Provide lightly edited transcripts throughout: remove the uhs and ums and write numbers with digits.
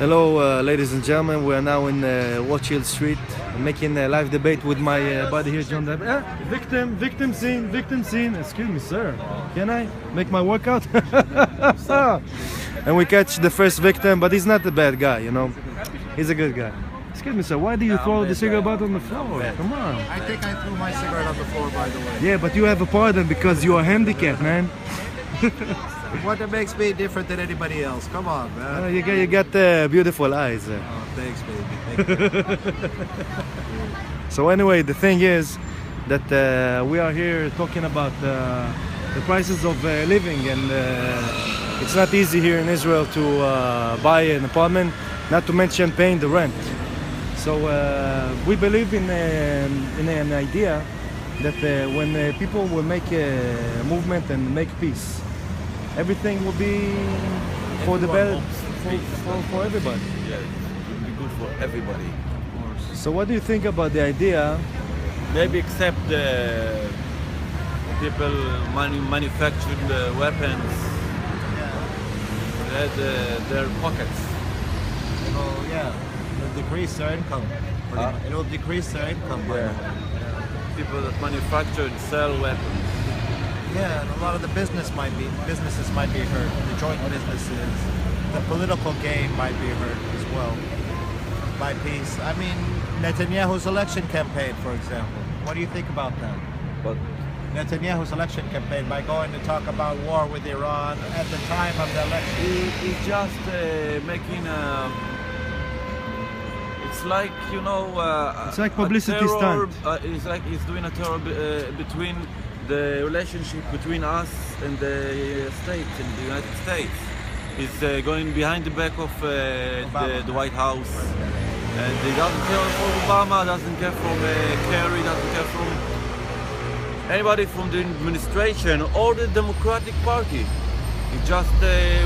Hello, ladies and gentlemen. We are now in Rotchild Street, making a live debate with my buddy here, John. Victim scene. Excuse me, sir. Can I make my workout? And we catch the first victim, but he's not a bad guy, you know. He's a good guy. Excuse me, sir. Why do you throw the cigarette butt on the floor? Come on. I think I threw my cigarette on the floor, by the way. Yeah, but you have a pardon because you are handicapped, man. What makes me different than anybody else? Come on, man. You got beautiful eyes. Oh, thanks, baby. Thank you. So anyway, the thing is that we are here talking about the prices of living, and it's not easy here in Israel to buy an apartment, not to mention paying the rent. So we believe in an idea that when people will make a movement and make peace, everything will be for the better, for everybody. Yeah, it will be good for everybody. So what do you think about the idea? Maybe except the people manufactured weapons, they had their pockets. It'll decrease their income. It'll decrease their income. People that manufacture and sell weapons. Yeah, and a lot of the businesses might be hurt. The joint businesses, the political game might be hurt as well by peace. I mean, Netanyahu's election campaign, for example. What do you think about that? But Netanyahu's election campaign, by going to talk about war with Iran at the time of the election. he's just making it's like, you know, It's like publicity terror, stunt. it's like he's doing a terror between the relationship between us and the states, in the United States. He's going behind the back of the White House, and he doesn't care for Obama, doesn't care from Kerry, doesn't care from anybody from the administration or the Democratic Party. He just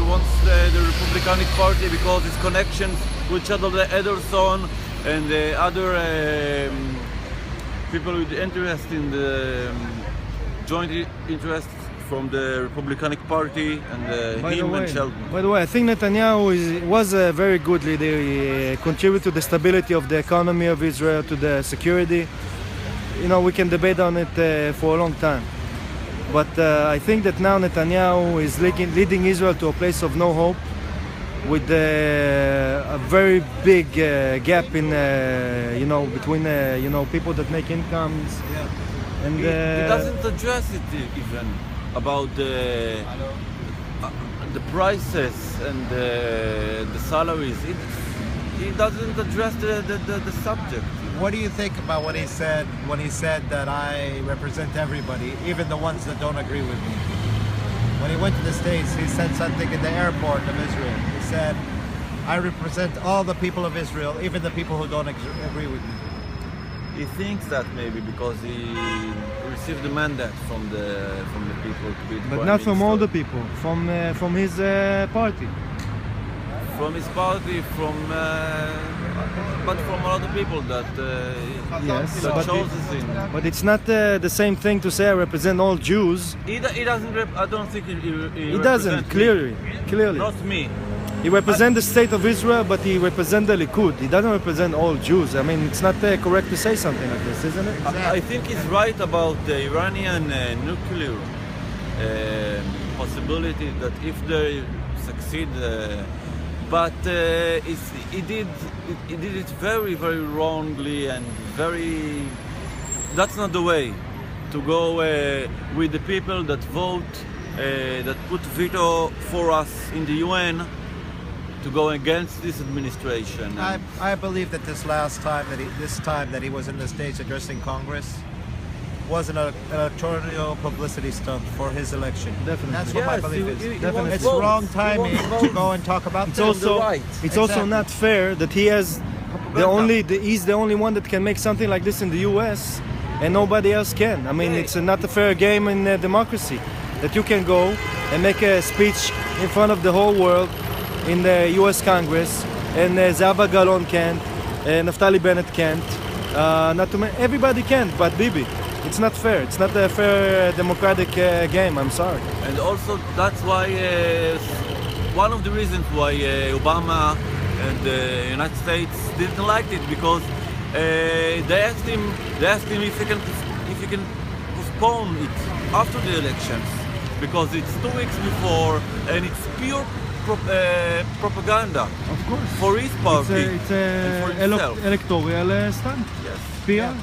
wants the Republican Party because his connections with Rotchild Ederson and other people with interest in the joint interest from the Republican Party and him and Sheldon. By the way, I think Netanyahu was a very good leader. He contributed to the stability of the economy of Israel, to the security. You know, we can debate on it for a long time. But I think that now Netanyahu is leading Israel to a place of no hope, with a very big gap in, between, people that make incomes. Yeah. And he doesn't address it even about the prices and the salaries. He doesn't address the subject. What do you think about what he said when he said that I represent everybody, even the ones that don't agree with me? When he went to the States, he said something in the airport of Israel. He said, I represent all the people of Israel, even the people who don't agree with me. He thinks that maybe because he received the mandate from the people to be the but prime not from minister. all the people, from his party. From his party, but from a lot of people that Yes, that but chooses him. But it's not the same thing to say I represent all Jews. He doesn't. I don't think he Doesn't, represents clearly. me. Not me. He represents the state of Israel, but he represents the Likud. He doesn't represent all Jews. I mean, it's not correct to say something like this, isn't it? I think he's right about the Iranian nuclear possibility that if they succeed, but he did it very, very wrongly and very. That's not the way to go with the people that vote, that put veto for us in the UN. To go against this administration. I believe that this time that he was in the States addressing Congress was an electoral publicity stunt for his election. Definitely. That's what my belief is. Definitely. It's wrong timing to go and talk about It's this. also right. also not fair that he has he's the only one that can make something like this in the U.S. and nobody else can. I mean, it's not a fair game in democracy that you can go and make a speech in front of the whole world in the U.S. Congress, and Zahava Galon can't, Naftali Bennett can't, everybody can't, but Bibi. It's not fair. It's not a fair democratic game. I'm sorry. And also that's why one of the reasons why Obama and the United States didn't like it because they asked him if he can postpone it after the elections because it's 2 weeks before and it's pure propaganda. Of course. For his party It's and for a himself. electoral stunt. Yes. PR.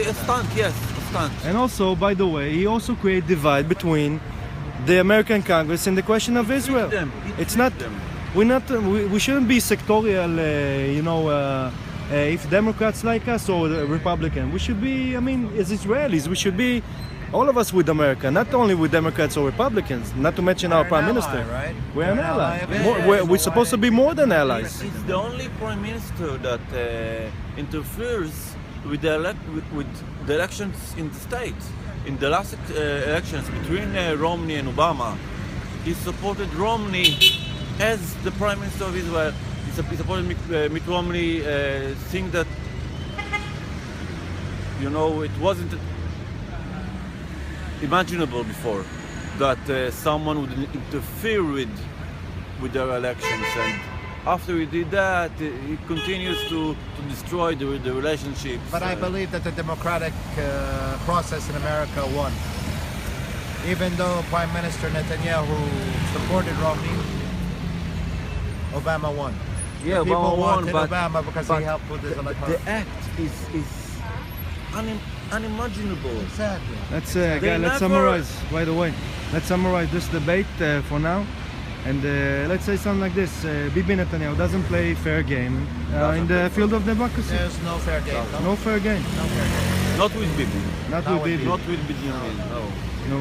A stunt, yes, a stunt. And also, by the way, he also created divide between the American Congress and the question of Israel. It's not. We're not. We shouldn't be sectorial. If Democrats like us or the Republican, we should be. I mean, as Israelis, we should be. All of us with America, not only with Democrats or Republicans. Not to mention our Prime Minister. Right? We're an ally. Yes. We're supposed to be more than allies. It's the only prime minister that interferes with the elections in the state. In the last elections between Romney and Obama, he supported Romney as the Prime Minister of Israel. He supported Mitt Romney, saying that it wasn't imaginable before that someone would interfere with their elections, and after he did that, he continues to destroy the relationships. But I believe that the democratic process in America won. Even though Prime Minister Netanyahu supported Romney, Obama won. Yeah, The people Obama won, wanted but Obama because he helped with his electoral. the act is unimaginable. Exactly. Let's never- summarize right away. Let's summarize this debate for now, and let's say something like this: Bibi Netanyahu doesn't play fair game in the field of democracy. There's no fair game. No fair game. No fair game. Not with Bibi. Not Not with with Bibi. Not with Benjamin. No. No.